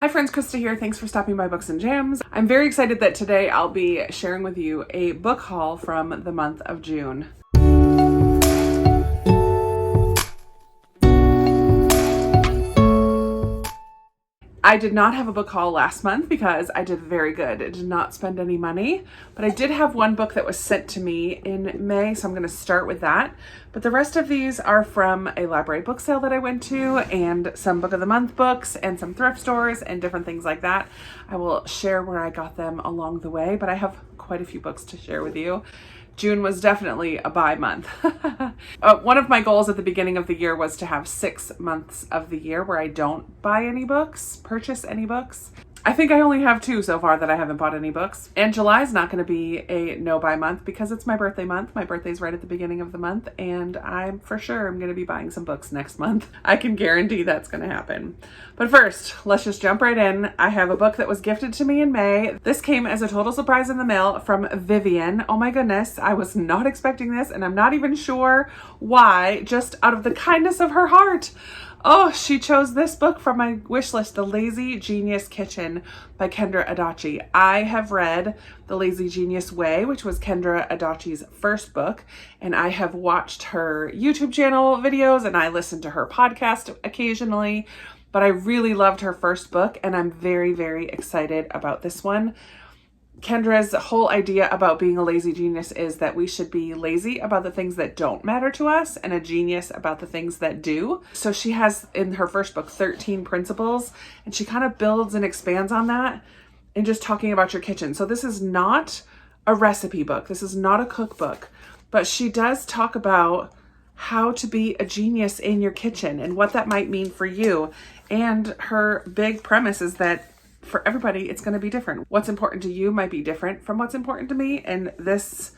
Hi friends, Krista here. Thanks for stopping by Books and Jams. I'm very excited that today I'll be sharing with you a book haul from the month of June. I did not have a book haul last month because I did very good. I did not spend any money, but I did have one book that was sent to me in May, so I'm going to start with that. But the rest of these are from a library book sale that I went to, and some book of the month books and some thrift stores and different things like that. I will share where I got them along the way, but I have quite a few books to share with you. June was definitely a buy month. One of my goals at the beginning of the year was to have 6 months of the year where I don't buy any books, purchase any books. I think I only have 2 so far that I haven't bought any books. And July is not going to be a no-buy month because it's my birthday month. My birthday's right at the beginning of the month, and I'm for sure I'm going to be buying some books next month. I can guarantee that's going to happen. But first, let's just jump right in. I have a book that was gifted to me in May. This came as a total surprise in the mail from Vivian. Oh my goodness, I was not expecting this, and I'm not even sure why, just out of the kindness of her heart. Oh, she chose this book from my wish list, The Lazy Genius Kitchen by Kendra Adachi. I have read The Lazy Genius Way, which was Kendra Adachi's first book, and I have watched her YouTube channel videos and I listen to her podcast occasionally, but I really loved her first book and I'm very, very excited about this one. Kendra's whole idea about being a lazy genius is that we should be lazy about the things that don't matter to us and a genius about the things that do. So she has in her first book 13 principles, and she kind of builds and expands on that in just talking about your kitchen. So this is not a recipe book. This is not a cookbook, but she does talk about how to be a genius in your kitchen and what that might mean for you. And her big premise is that for everybody, it's going to be different. What's important to you might be different from what's important to me. And this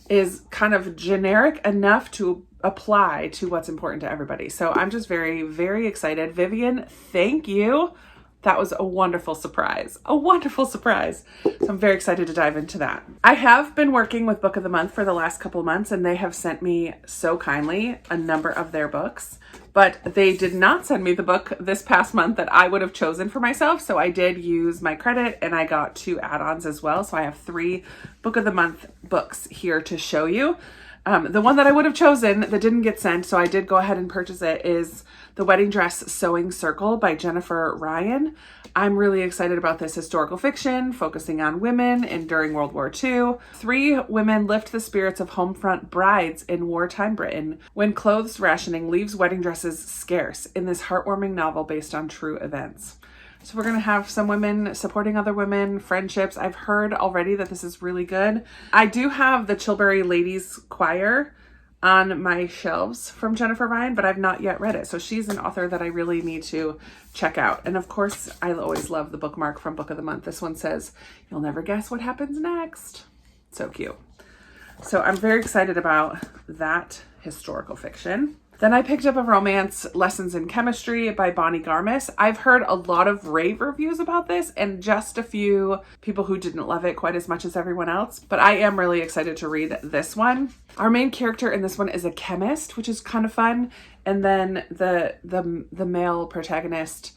is kind of generic enough to apply to what's important to everybody. So I'm just very, very excited. Vivian, thank you. That was a wonderful surprise. A wonderful surprise. So I'm very excited to dive into that. I have been working with Book of the Month for the last couple of months, and they have sent me so kindly a number of their books, but they did not send me the book this past month that I would have chosen for myself. So I did use my credit and I got 2 add-ons as well. So I have 3 Book of the Month books here to show you. The one that I would have chosen that didn't get sent, so I did go ahead and purchase it, is The Wedding Dress Sewing Circle by Jennifer Ryan. I'm really excited about this historical fiction focusing on women during World War II. 3 women lift the spirits of homefront brides in wartime Britain when clothes rationing leaves wedding dresses scarce in this heartwarming novel based on true events. So we're going to have some women supporting other women, friendships. I've heard already that this is really good. I do have the Chilbury Ladies Choir on my shelves from Jennifer Ryan, but I've not yet read it. So she's an author that I really need to check out. And of course, I always love the bookmark from Book of the Month. This one says, "You'll never guess what happens next." So cute. So I'm very excited about that historical fiction. Then I picked up a romance, Lessons in Chemistry by Bonnie Garmis. I've heard a lot of rave reviews about this and just a few people who didn't love it quite as much as everyone else, but I am really excited to read this one. Our main character in this one is a chemist, which is kind of fun, and then the male protagonist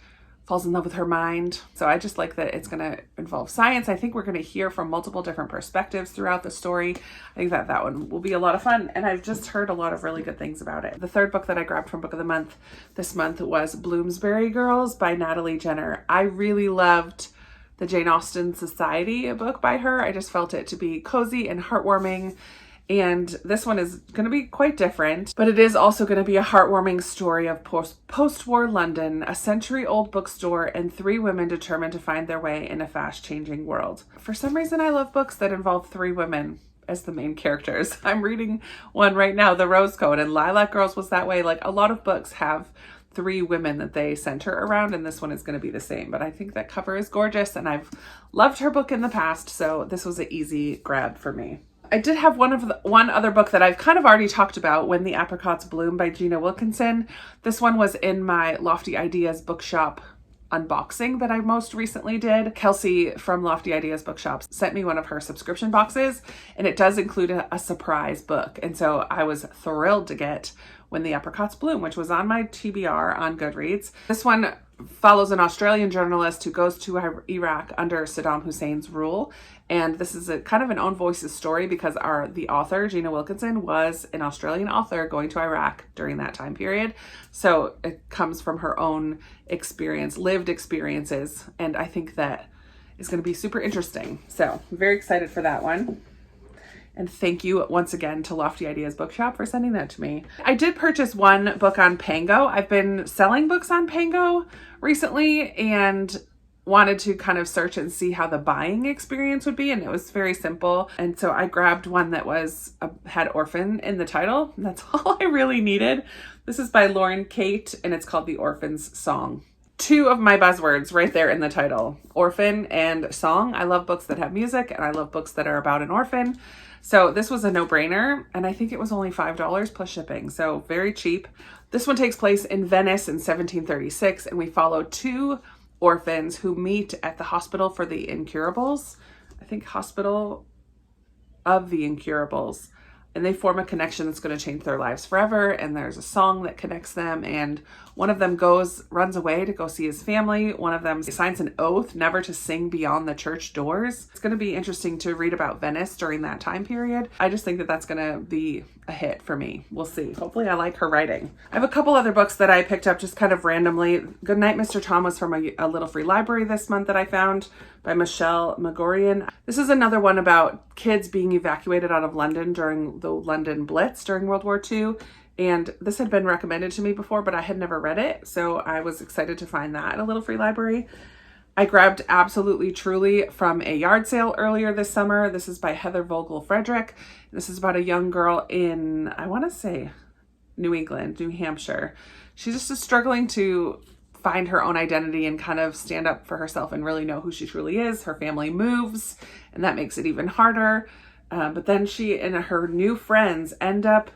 falls in love with her mind. So I just like that it's going to involve science. I think we're going to hear from multiple different perspectives throughout the story. I think that one will be a lot of fun, and I've just heard a lot of really good things about it. The third book that I grabbed from Book of the Month this month was Bloomsbury Girls by Natalie Jenner. I really loved the Jane Austen Society book by her. I just felt it to be cozy and heartwarming. And this one is going to be quite different, but it is also going to be a heartwarming story of post-war London, a century-old bookstore, and 3 women determined to find their way in a fast-changing world. For some reason, I love books that involve 3 women as the main characters. I'm reading one right now, The Rose Code, and Lilac Girls was that way. Like, a lot of books have 3 women that they center around, and this one is going to be the same. But I think that cover is gorgeous, and I've loved her book in the past, so this was an easy grab for me. I did have one other book that I've kind of already talked about, When the Apricots Bloom by Gina Wilkinson. This one was in my Lofty Ideas bookshop unboxing that I most recently did. Kelsey from Lofty Ideas Bookshops sent me one of her subscription boxes, and it does include a surprise book. And so I was thrilled to get When the Apricots Bloom, which was on my TBR on Goodreads. This one follows an Australian journalist who goes to Iraq under Saddam Hussein's rule. And this is a kind of an own voices story because the author, Gina Wilkinson, was an Australian author going to Iraq during that time period. So it comes from her own experience, lived experiences. And I think that is going to be super interesting. So I'm very excited for that one. And thank you once again to Lofty Ideas Bookshop for sending that to me. I did purchase one book on Pango. I've been selling books on Pango recently and wanted to kind of search and see how the buying experience would be. And it was very simple. And so I grabbed one that had orphan in the title. And that's all I really needed. This is by Lauren Kate and it's called The Orphan's Song. Two of my buzzwords right there in the title, orphan and song. I love books that have music and I love books that are about an orphan. So this was a no-brainer, and I think it was only $5 plus shipping, so very cheap. This one takes place in Venice in 1736, and we follow two orphans who meet at the Hospital for the Incurables. I think Hospital of the Incurables. And they form a connection that's going to change their lives forever. And there's a song that connects them. And one of them runs away to go see his family. One of them signs an oath never to sing beyond the church doors. It's going to be interesting to read about Venice during that time period. I just think that that's going to be a hit for me. We'll see. Hopefully I like her writing. I have a couple other books that I picked up just kind of randomly. Goodnight, Mr. Tom was from a little free library this month that I found by Michelle Magorian. This is another one about kids being evacuated out of London during the London Blitz during World War II. And this had been recommended to me before, but I had never read it. So I was excited to find that at a little free library. I grabbed Absolutely Truly from a yard sale earlier this summer. This is by Heather Vogel Frederick. This is about a young girl in, I want to say, New England, New Hampshire. She's just struggling to find her own identity and kind of stand up for herself and really know who she truly is. Her family moves, and that makes it even harder. But then she and her new friends end up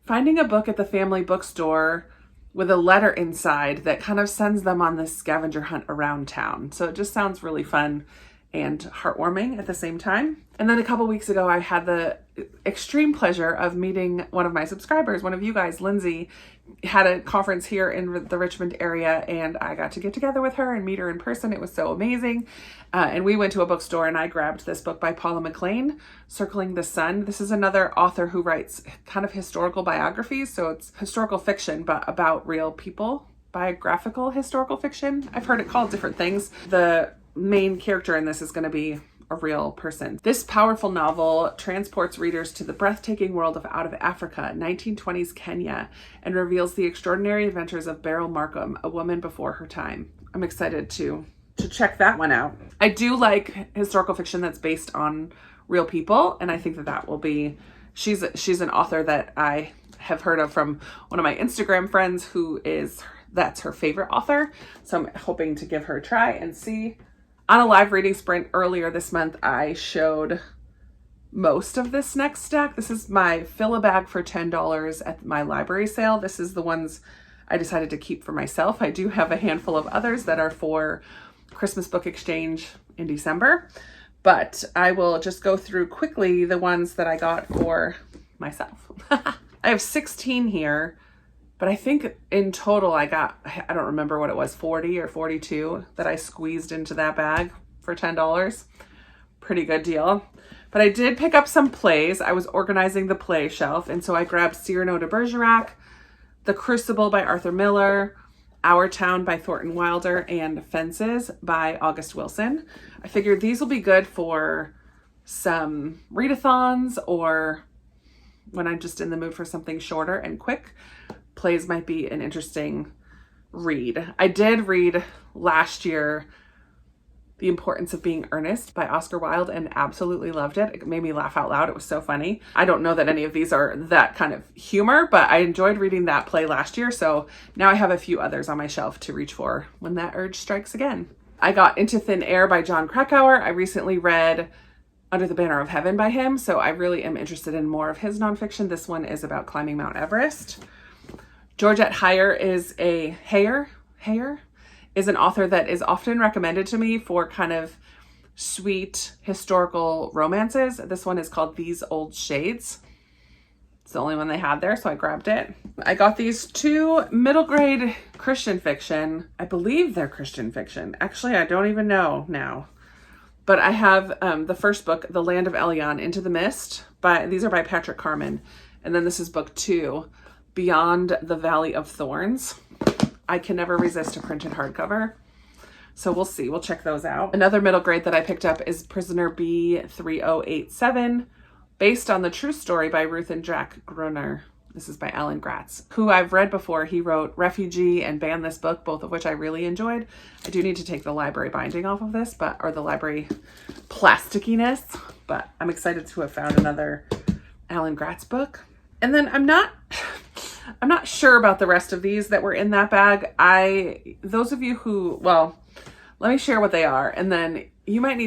finding a book at the family bookstore with a letter inside that kind of sends them on this scavenger hunt around town. So it just sounds really fun and heartwarming at the same time. And then a couple weeks ago, I had the extreme pleasure of meeting one of my subscribers, one of you guys, Lindsay, had a conference here in the Richmond area, and I got to get together with her and meet her in person. It was so amazing. And we went to a bookstore and I grabbed this book by Paula McLean, Circling the Sun. This is another author who writes kind of historical biographies. So it's historical fiction, but about real people, biographical historical fiction. I've heard it called different things. The main character in this is going to be a real person. This powerful novel transports readers to the breathtaking world of Out of Africa, 1920s Kenya, and reveals the extraordinary adventures of Beryl Markham, a woman before her time. I'm excited to check that one out. I do like historical fiction that's based on real people, and I think that will be, she's an author that I have heard of from one of my Instagram friends that's her favorite author. So I'm hoping to give her a try and see. On a live reading sprint earlier this month, I showed most of this next stack. This is my fill a bag for $10 at my library sale. This is the ones I decided to keep for myself. I do have a handful of others that are for Christmas book exchange in December, but I will just go through quickly the ones that I got for myself. I have 16 here, but I think in total I don't remember what it was, 40 or 42 that I squeezed into that bag for $10. Pretty good deal. But I did pick up some plays. I was organizing the play shelf, and so I grabbed Cyrano de Bergerac, The Crucible by Arthur Miller, Our Town by Thornton Wilder, and Fences by August Wilson. I figured these will be good for some readathons or when I'm just in the mood for something shorter and quick. Plays might be an interesting read. I did read last year The Importance of Being Earnest by Oscar Wilde and absolutely loved it. It made me laugh out loud. It was so funny. I don't know that any of these are that kind of humor, but I enjoyed reading that play last year. So now I have a few others on my shelf to reach for when that urge strikes again. I got Into Thin Air by Jon Krakauer. I recently read Under the Banner of Heaven by him, so I really am interested in more of his nonfiction. This one is about climbing Mount Everest. Georgette Heyer is an author that is often recommended to me for kind of sweet historical romances. This one is called These Old Shades. It's the only one they had there, so I grabbed it. I got these 2 middle grade Christian fiction. I believe they're Christian fiction. Actually, I don't even know now. But I have the first book, The Land of Elion, Into the Mist. These are by Patrick Carman. And then this is book 2, Beyond the Valley of Thorns. I can never resist a printed hardcover. So we'll see. We'll check those out. Another middle grade that I picked up is Prisoner B3087, based on the true story by Ruth and Jack Gruner. This is by Alan Gratz, who I've read before. He wrote Refugee and Ban This Book, both of which I really enjoyed. I do need to take the library binding off of this, or the library plasticiness, but I'm excited to have found another Alan Gratz book. And then I'm not sure about the rest of these that were in that bag. Those of you who, well, let me share what they are, and then I might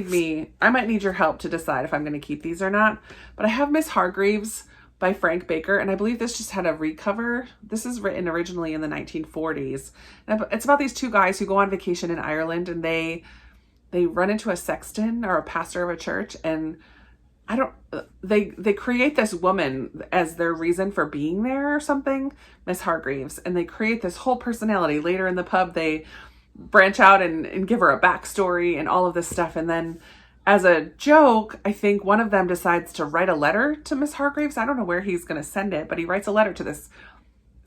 need your help to decide if I'm going to keep these or not. But I have Miss Hargreaves by Frank Baker, and I believe this just had a recover. This is written originally in the 1940s. And it's about these 2 guys who go on vacation in Ireland, and they run into a sexton or a pastor of a church, and they create this woman as their reason for being there or something, Miss Hargreaves, and they create this whole personality. Later in the pub, they branch out and give her a backstory and all of this stuff, and then as a joke, I think one of them decides to write a letter to Miss Hargreaves. I don't know where he's going to send it, but he writes a letter to this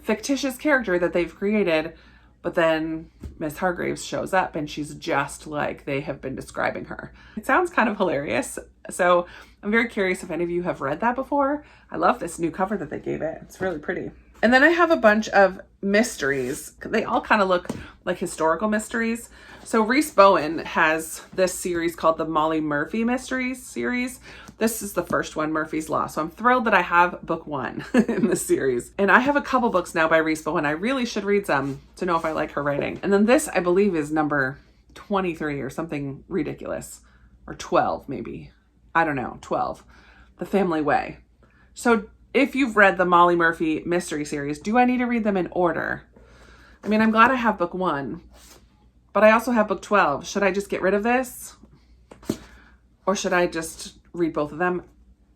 fictitious character that they've created. But then Miss Hargreaves shows up and she's just like they have been describing her. It sounds kind of hilarious. So I'm very curious if any of you have read that before. I love this new cover that they gave it. It's really pretty. And then I have a bunch of mysteries. They all kind of look like historical mysteries. So Rhys Bowen has this series called the Molly Murphy Mysteries series. This is the first one, Murphy's Law. So I'm thrilled that I have book 1 in this series. And I have a couple books now by Rhys Bowen. I really should read some to know if I like her writing. And then this, I believe, is number 23 or something ridiculous. Or 12, maybe. I don't know, 12. The Family Way. So if you've read the Molly Murphy mystery series, do I need to read them in order? I mean, I'm glad I have book 1, but I also have book 12. Should I just get rid of this? Or should I just read both of them?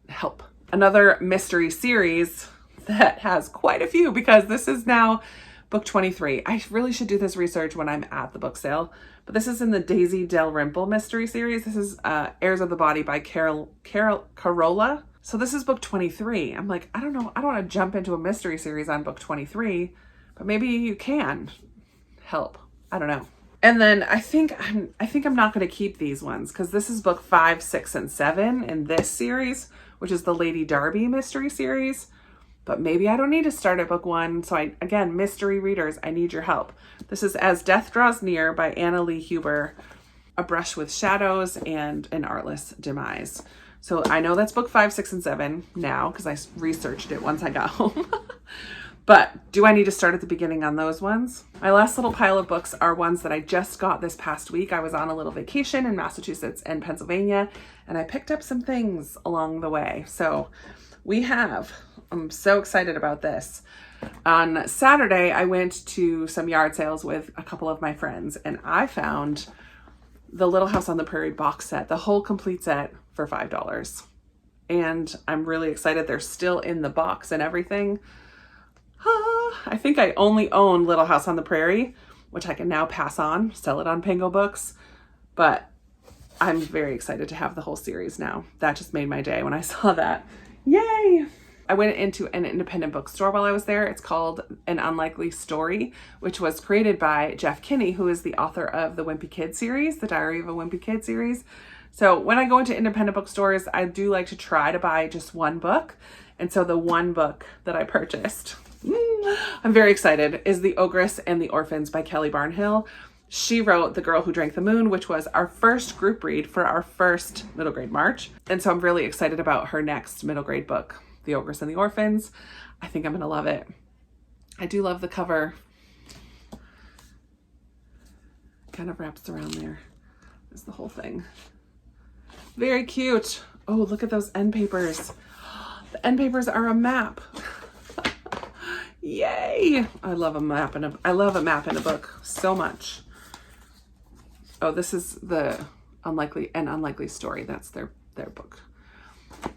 Help. Another mystery series that has quite a few, because this is now book 23. I really should do this research when I'm at the book sale, but this is in the Daisy Dalrymple mystery series. This is Heirs of the Body by Carola. So this is book 23. I'm like, I don't know. I don't want to jump into a mystery series on book 23, but maybe you can. Help. I don't know. And then I think I'm not going to keep these ones, because this is book 5, 6, and 7 in this series, which is the Lady Darby mystery series. But maybe I don't need to start at book 1. So again, mystery readers, I need your help. This is As Death Draws Near by Anna Lee Huber, A Brush with Shadows, and An Artless Demise. So I know that's book 5, 6, and 7 now, because I researched it once I got home. But do I need to start at the beginning on those ones? My last little pile of books are ones that I just got this past week. I was on a little vacation in Massachusetts and Pennsylvania, and I picked up some things along the way. So I'm so excited about this. On Saturday, I went to some yard sales with a couple of my friends, and I found the Little House on the Prairie box set, the whole complete set, for $5. And I'm really excited. They're still in the box and everything. I think I only own Little House on the Prairie, which I can now pass on, sell it on Pango Books. But I'm very excited to have the whole series now. That just made my day when I saw that. Yay! I went into an independent bookstore while I was there. It's called An Unlikely Story, which was created by Jeff Kinney, who is the author of the Wimpy Kid series, the Diary of a Wimpy Kid series. So when I go into independent bookstores, I do like to try to buy just one book. And so the one book that I purchased, I'm very excited, is The Ogress and the Orphans by Kelly Barnhill. She wrote The Girl Who Drank the Moon, which was our first group read for our first middle grade March. And so I'm really excited about her next middle grade book, The Ogress and the Orphans. I think I'm going to love it. I do love the cover. Kind of wraps around there. There's the whole thing. Very cute. Oh, look at those end papers. The end papers are a map. Yay! I love a map in a book so much. Oh, this is the Unlikely Story. That's their book.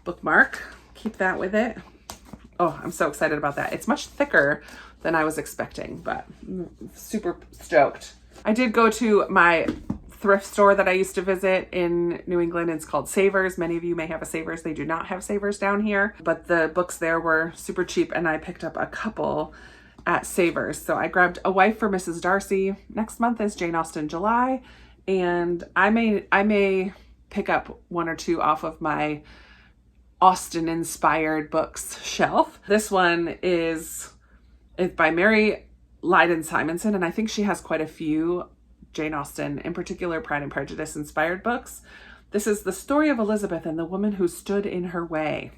Bookmark. Keep that with it. Oh, I'm so excited about that. It's much thicker than I was expecting, but I'm super stoked. I did go to my thrift store that I used to visit in New England. It's called Savers. Many of you may have a Savers. They do not have Savers down here, but the books there were super cheap, and I picked up a couple at Savers. So I grabbed A Wife for Mrs. Darcy. Next month is Jane Austen July, and I may pick up one or two off of my Austen inspired books shelf. This one is by Mary Lyden Simonson, and I think she has quite a few Jane Austen, in particular Pride and Prejudice inspired books. This is the story of Elizabeth and the woman who stood in her way.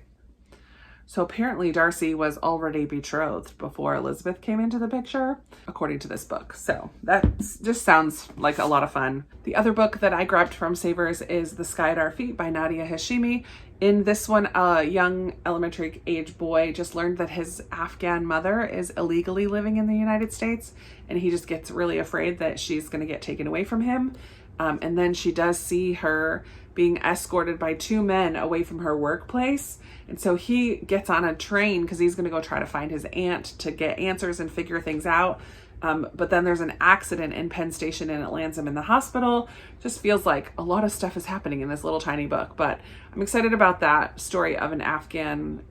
So apparently Darcy was already betrothed before Elizabeth came into the picture, according to this book. So that just sounds like a lot of fun. The other book that I grabbed from Savers is The Sky at Our Feet by Nadia Hashimi. In this one, a young elementary age boy just learned that his Afghan mother is illegally living in the United States, and he just gets really afraid that she's going to get taken away from him. And then she does see her being escorted by two men away from her workplace. And so he gets on a train because he's going to go try to find his aunt to get answers and figure things out. But then there's an accident in Penn Station and it lands him in the hospital. Just feels like a lot of stuff is happening in this little tiny book. But I'm excited about that story of an Afghan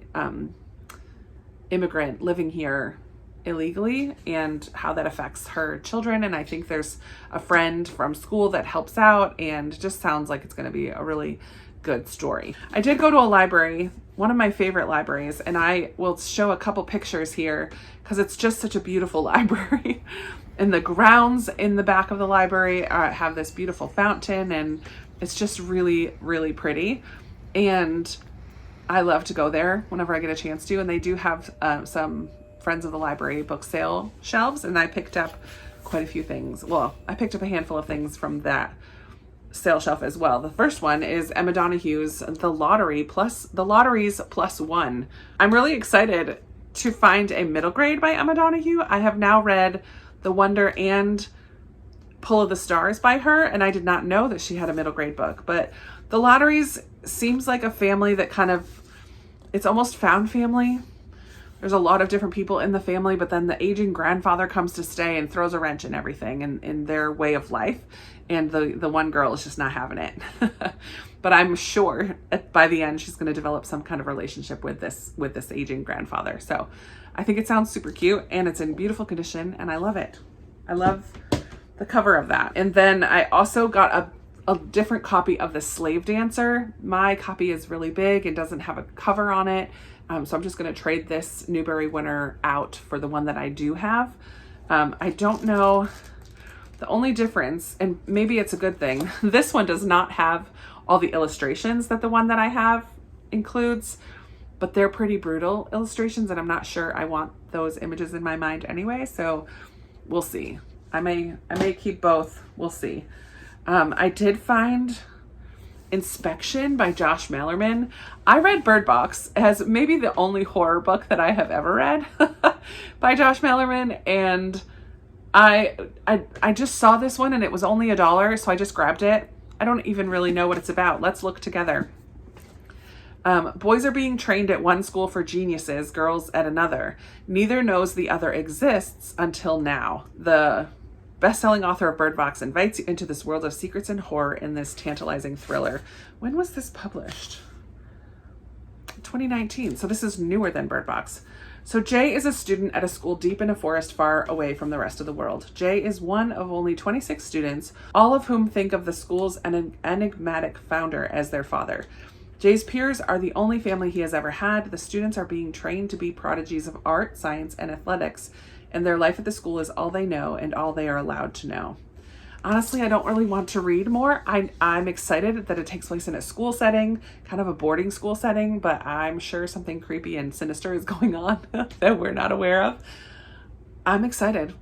immigrant living here illegally and how that affects her children. And I think there's a friend from school that helps out, and just sounds like it's going to be a really good story. I did go to a library, one of my favorite libraries, and I will show a couple pictures here because it's just such a beautiful library. And the grounds in the back of the library have this beautiful fountain, and it's just really, really pretty. And I love to go there whenever I get a chance to. And they do have some Friends of the Library book sale shelves, and I picked up quite a few things. Well, I picked up a handful of things from that sale shelf as well. The first one is Emma Donohue's The Lotteries Plus One. I'm really excited to find a middle grade by Emma Donohue. I have now read The Wonder and Pull of the Stars by her, and I did not know that she had a middle grade book. But The Lotteries seems like a family that it's almost found family. There's a lot of different people in the family, but then the aging grandfather comes to stay and throws a wrench in everything in their way of life. And the one girl is just not having it. But I'm sure by the end, she's going to develop some kind of relationship with this aging grandfather. So I think it sounds super cute, and it's in beautiful condition, and I love it. I love the cover of that. And then I also got a different copy of The Slave Dancer. My copy is really big and doesn't have a cover on it. So I'm just going to trade this Newbery winner out for the one that I do have. I don't know. The only difference, and maybe it's a good thing, this one does not have all the illustrations that the one that I have includes, but they're pretty brutal illustrations, and I'm not sure I want those images in my mind anyway. So we'll see. I may keep both. We'll see. I did find Inspection by Josh Malerman. I read Bird Box as maybe the only horror book that I have ever read by Josh Malerman, and I just saw this one and it was only $1, so I just grabbed it. I don't even really know what it's about. Let's look together. Boys are being trained at one school for geniuses, girls at another. Neither knows the other exists until now. The best-selling author of Bird Box invites you into this world of secrets and horror in this tantalizing thriller. When was this published? 2019. So this is newer than Bird Box. So Jay is a student at a school deep in a forest far away from the rest of the world. Jay is one of only 26 students, all of whom think of the school's enigmatic founder as their father. Jay's peers are the only family he has ever had. The students are being trained to be prodigies of art, science, and athletics, and their life at the school is all they know and all they are allowed to know. Honestly, I don't really want to read more. I'm excited that it takes place in a school setting, kind of a boarding school setting, but I'm sure something creepy and sinister is going on that we're not aware of. I'm excited,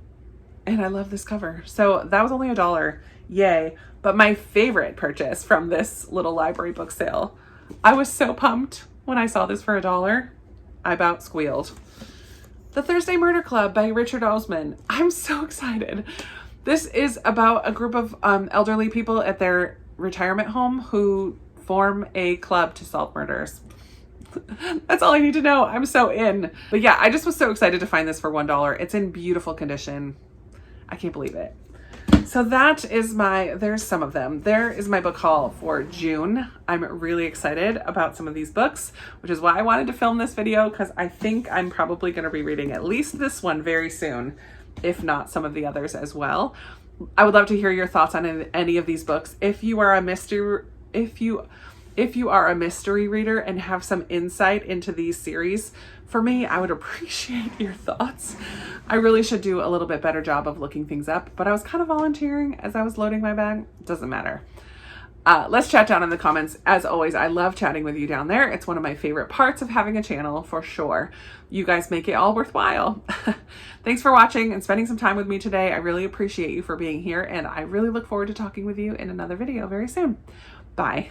and I love this cover. So that was only $1. Yay. But my favorite purchase from this little library book sale, I was so pumped when I saw this for $1. I about squealed. The Thursday Murder Club by Richard Osman. I'm so excited. This is about a group of elderly people at their retirement home who form a club to solve murders. That's all I need to know. I'm so in. But yeah, I just was so excited to find this for $1. It's in beautiful condition. I can't believe it. So that is there's some of them. There is my book haul for June. I'm really excited about some of these books, which is why I wanted to film this video, because I think I'm probably going to be reading at least this one very soon, if not some of the others as well. I would love to hear your thoughts on any of these books. If you are a mystery reader and have some insight into these series, for me, I would appreciate your thoughts. I really should do a little bit better job of looking things up, but I was kind of volunteering as I was loading my bag. Doesn't matter. Let's chat down in the comments. As always, I love chatting with you down there. It's one of my favorite parts of having a channel, for sure. You guys make it all worthwhile. Thanks for watching and spending some time with me today. I really appreciate you for being here, and I really look forward to talking with you in another video very soon. Bye.